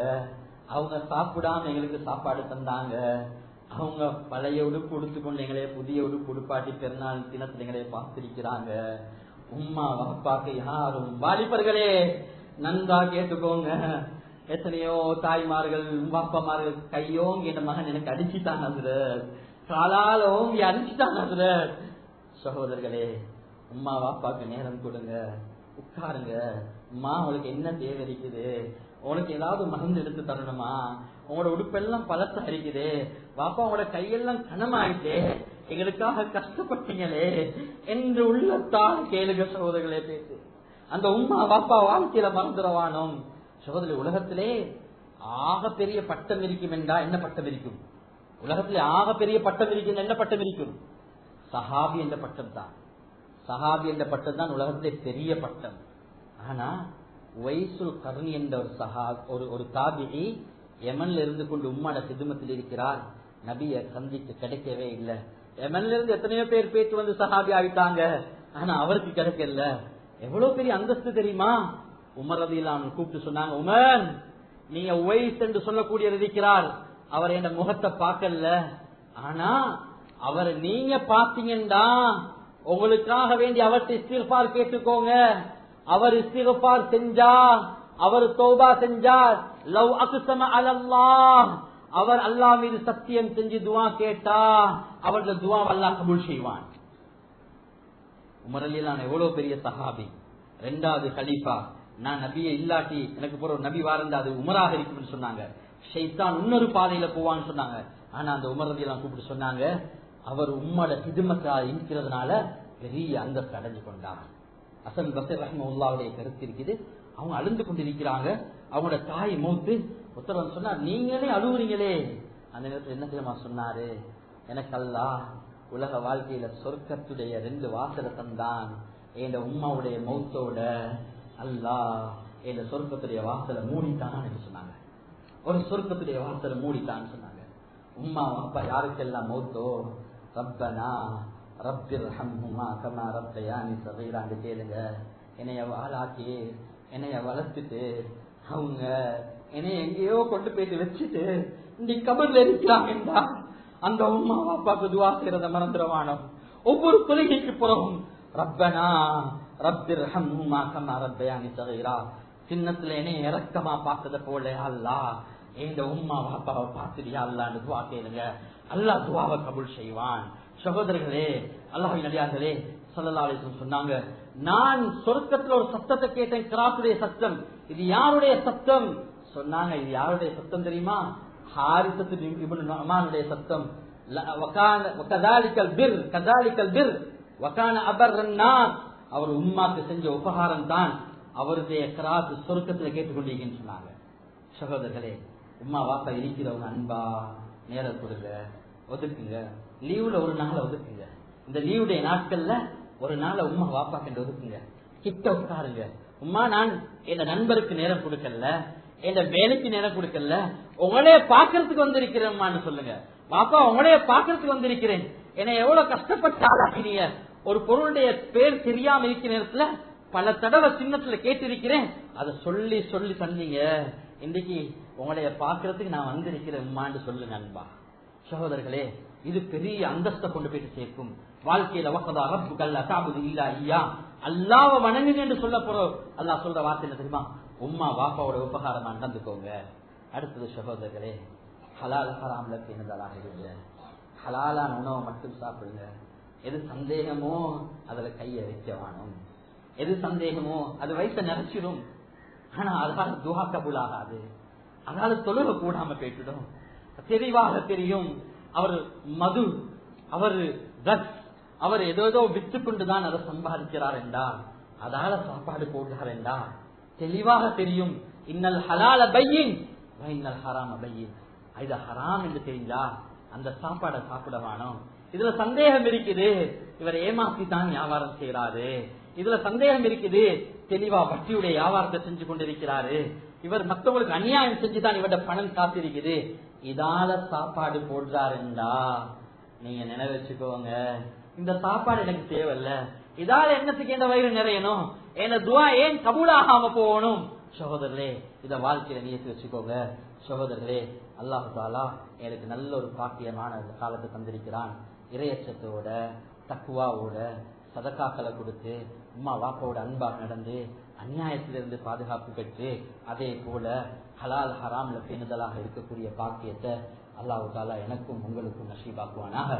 அவங்க சாப்பிடாம எங்களுக்கு சாப்பாடு தந்தாங்க, அவங்க பழைய உடுப்பு உடுத்துக்கொண்டு எங்களைய புதிய உடுப்பு உடுப்பாட்டி பெருநாள் தினத்துல எங்களைய பார்த்திருக்கிறாங்க. உம்மா வாப்பாக்கு யாரும் வாலிபர்களே நன்றா கேட்டுக்கோங்க. எத்தனையோ தாய்மார்கள் வாப்பாமார்கள் கையோங்கி என் மகன் எனக்கு அடிச்சுட்டாங்க, காலால ஓங்கி அடிச்சுட்டாங்க. சகோதரர்களே, உம்மா வாப்பாக்கு நேரம் கொடுங்க, உட்காருங்க. அம்மா உங்களுக்கு என்ன தேவை இருக்குது, உனக்கு ஏதாவது மருந்து எடுத்து தரணுமா, உங்களோட உடுப்பெல்லாம் பழசா இருக்குது, வாப்பா உங்களோட கையெல்லாம் கனமாயிட்டே, எங்களுக்காக கஷ்டப்பட்டீங்களே என்று உள்ளத்தால் கேளுங்க சகோதரர்களே. பேசு அந்த உம்மா வாப்பா வாழ்க்கையில மறந்துடவானோம். சகோதரி, உலகத்திலே ஆக பெரிய பட்டம் இருக்கும் என்றா என்ன பட்டம் இருக்கும்? உலகத்திலே ஆக பெரிய பட்டம் இருக்கும் என்ன பட்டம் இருக்கும்? சஹாபி என்ற பட்டம் தான். சஹாபி என்ற பட்டம் தான் உலகத்திலே பெரிய பட்டம். ஆனா வைசுல் கர்னி என்ற ஒரு தாபிஇ யமன்ல இருந்து கொண்டு உம்மாட சிதுமத்தில் இருக்கிறார். நபியை சந்திக்க கிடைக்கவே இல்லை. யமன்ல இருந்து எத்தனையோ பேர் பேச்சு வந்து சஹாபி ஆகிட்டாங்க, ஆனா அவருக்கு கிடைக்கல. எவ்வளவு பெரிய அந்தஸ்து தெரியுமா? உமர் ரலியல்லாஹு அன்ஹு கூப்பிட்டு சொன்னாங்க, உமர், நீங்க உவைஸ் என்று சொல்லக்கூடிய இருக்கிறார், அவர் என்ன முகத்தை பார்க்கல, ஆனா அவர் நீங்க பாத்தீங்கன்னா உங்களுக்காக வேண்டி அவர்கிட்ட இஸ்திக்ஃபார் கேட்டுக்கோங்க. அவர் இஸ்திக்ஃபார் செஞ்சா, அவர் தௌபா செஞ்சார், லவ் அக்ஸம அலல்லாஹ், அவர் அல்லாஹ் மீது சத்தியம் செஞ்சு துஆ கேட்டா அவருடைய துஆ அல்லாஹ் கபூல் செய்வான். உமர் ரலியல்லாஹு அன்ஹு எவ்வளவு பெரிய சஹாபி, இரண்டாவது கலீஃபா. நான் நபியை இல்லாட்டி எனக்கு போற ஒரு நபி வாரண்டா அது உமராக இருக்கும்னு சொன்னாங்க. ஷைத்தான் இன்னொரு பாதையில போவான்னு சொன்னாங்க. ஆனா அந்த உமர் ரலியல்லாஹு கூப்பிட்டு சொன்னாங்க, அவர் உம்மோட ஹிதுமத்தா இருக்கிறதுனால பெரிய அந்தஸ்து அடைஞ்சு கொண்டார். ஹசன் பஸ்ரி ரஹ்மத்துல்லாஹி கருத்து இருக்குது. அவங்க அழுந்து கொண்டிருக்கிறாங்க, அவங்களோட தாய் மௌத்து. ஒருத்தர் வந்து சொன்னார், நீங்களே அழுவுறீங்களே. அந்த நேரத்தில் என்ன தெரியுமா சொன்னாரு, எனக்கு அல்லாஹ் உலக வாழ்க்கையில சொர்க்கத்துடைய 2 வாசலை தந்தான். என் உம்மாவுடைய மௌத்தோட அல்லாஹ் என் சொர்க்கத்துடைய வாசலை மூடித்தான் என்று சொன்னாங்க. ஒரு சொர்க்கத்துடைய வாசலை மூடித்தான்னு சொன்னாங்க. உம்மா அப்பா யாருக்கெல்லாம் மௌத்தோ ரப்பனா ரப்பிர்ஹம்ஹுமா கமா ரப்பயானி ஸகீரான்னு கேளுங்க. என்னைய வாழாக்கி என்னைய வளர்த்துட்டு அவங்க என்னைய எங்கேயோ கொண்டு போயிட்டு வச்சுட்டு இன்னைக்கு கபர்ல இருக்கிறாங்கடா. அந்த உம்மா அப்பாவுக்கு துவா செய்யறத மறந்துடுவானோ. ஒவ்வொரு தொழுகைக்கு பிறகும் ரப்பனா ரப்பிர்ஹம்ஹுமா கமா ரப்பயானி ஸகீரா, சின்னத்துல என்னைய இரக்கமா பார்த்தத போல அல்லாஹ் எங்க உம்மா அப்பாவை பார்த்துடியா அல்லான்னு துவா கேளுங்க. அல்லாஹ் துவாவை கபூல் செய்வான். சகோதரர்களே, அல்லாஹ்வின் அடியார்களே, ஸல்லல்லாஹு அலைஹி வஸல்லம் சொன்னாங்க, நான் சொர்க்கத்துல ஒரு சத்தத்தை கேட்டேன், கிராத்துடைய சத்தம். இது யாருடைய சத்தம் சொன்னாங்க. இது யாருடைய சத்தம் தெரியுமா? ஹாரிஸத்து இப்னு நுஅமானுடைய சத்தம். வகதாலிகல் பிர் கதாலிகல் பிர் வகான அபர்ரன் நாஸ், அவர் உம்மாக்கு செஞ்ச உபகாரம் தான் அவருடைய கிராத் சொர்க்கத்துல கேட்டுக்கொண்டீங்கன்னு சொன்னாங்க. சகோதரர்களே, உம்மா வாப்பா இருக்கிறவங்க அன்பா நேரம் கொடுங்க, ஒதுக்குங்க. லீவுல ஒரு நாளை ஒதுக்குங்க. இந்த லீவுடைய நாட்கள்ல ஒரு நாளை உம்மா வாப்பா கண்டு ஒதுக்குங்க. கிட்ட உட்காருங்க. உம்மா, நான் என் நண்பருக்கு நேரம் கொடுக்கல, என் வேலைக்கு நேரம் கொடுக்கல, உங்களைய பாக்குறதுக்கு வந்திருக்கிறேன் சொல்லுங்க. பாப்பா, உங்களைய பாக்குறதுக்கு வந்திருக்கிறேன். என்னை எவ்வளவு கஷ்டப்பட்டு ஆளாக்கினீங்க. ஒரு பொருளுடைய பேர் தெரியாம இருக்கிற நேரத்துல பல தடவை சின்னத்துல கேட்டிருக்கிறேன். அதை சொல்லி சொல்லி தந்தீங்க. இன்னைக்கு உங்களைய பாக்குறதுக்கு நான் வந்திருக்கிறேன் உம்மான்னு சொல்லுங்க அன்பா. சகோதரர்களே, இது பெரிய அந்தஸ்தை கொண்டு போயிட்டு சேர்க்கும் வாழ்க்கையில. வகதா ரப்புக தஅபுது இல்லா இய்யா, அல்லாஹ்வை வணங்குங்க என்று சொல்ல போறோம். அல்லாஹ் சொல்ற வார்த்தை என்ன தெரியுமா? உம்மா வாப்பாவோட உபகாரமா நடந்துக்கோங்க. அடுத்தது சகோதரர்களே, ஹலால் ஹராம்ல பேணுதலாக இருங்க. ஹலாலான உணவை மட்டும் சாப்பிடுங்க. எது சந்தேகமோ அதுல கையை வைக்க வேணும். எது சந்தேகமோ அது வயசை நிறைச்சிடும். ஆனா அதால துவா கபூல் ஆகாது. அதால தொழுக கூடாம போயிட்டுடும். தெளிவாக தெரியும் அவர் மது, அவர் ட்ரக்ஸ், அவர் ஏதோ வித்து கொண்டுதான் அதை சம்பாதிக்கிறார் என்றால், அதால சாப்பாடு போடுறார் என்றால் தெளிவாக தெரியும். இன்னல் ஹலால பையின் இன்னல் ஹராம பையின், இது ஹராம் என்று தெரிஞ்சா அந்த சாப்பாடை சாப்பிடவானோ. இதுல சந்தேகம் இருக்குது, இவர் ஏமாத்தி தான் வியாபாரம் செய்யறாரு. இதுல சந்தேகம் இருக்குது, தெளிவா வட்டியுடைய வியாபாரத்தை செஞ்சு கொண்டிருக்கிறாரு. இவர் மற்றவங்களுக்கு அநியாயம் செஞ்சுதான் இவருடைய பணம் காத்திருக்குது. இதால சாப்பாடு போடுறாருண்டா நீங்க நினைவு வச்சுக்கோங்க, இந்த சாப்பாடு எனக்கு தேவையில்ல. இதால என்னத்துக்கு எந்த வயிறு நிறையணும், என்ன துவா ஏன் கபூலாகாம போகணும். சகோதரர்களே, இத வாழ்க்கையில நியத்து வச்சுக்கோங்க. சகோதரர்களே, அல்லாஹ் தஆலா எனக்கு நல்ல ஒரு பாக்கியமான காலத்தை தந்திருக்கிறான். இறையச்சத்தோட தக்குவாவோட சதக்காக்களை கொடுத்து உம்மா வாப்பாவோட அன்பாக நடந்து அநியாயத்திலிருந்து பாதுகாப்பு பெற்று அதே போல ஹலால் ஹராம்ல பேணுதலாக இருக்கக்கூடிய பாக்கியத்தை அல்லாஹ் தஆலா எனக்கும் உங்களுக்கும் நசீபாக்குவானாக.